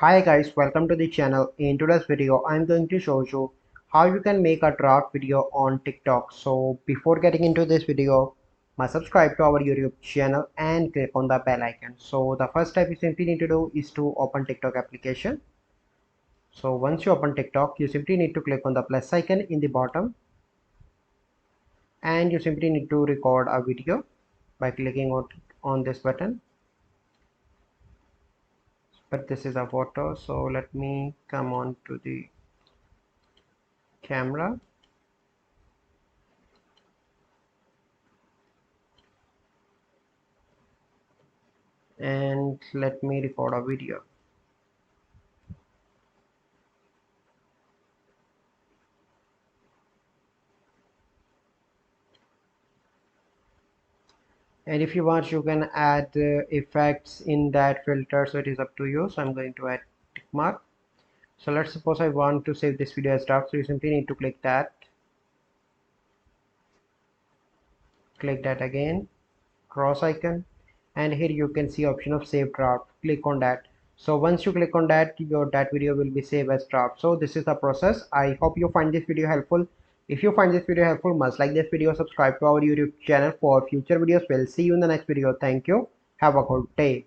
Hi guys, welcome to the channel. In today's video, I'm going to show you how you can make a draft video on TikTok. So before getting into this video, must subscribe to our YouTube channel and click on the bell icon. So the first step you simply need to do is to open TikTok application. So once you open TikTok, you simply need to click on the plus icon in the bottom and you simply need to record a video by clicking on this button. But this is a photo, so let me come on to the camera. And let me record a video. And if you want, you can add effects in that filter, so it is up to you. So I'm going to add tick mark. So let's suppose I want to save this video as draft, so you simply need to click that again, cross icon, and here you can see option of save draft. Click on that. So once you click on that, that video will be saved as draft. So this is the process. I hope you find this video helpful. If you find this video helpful, must like this video, subscribe to our YouTube channel for future videos. We'll see you in the next video. Thank you. Have a good day.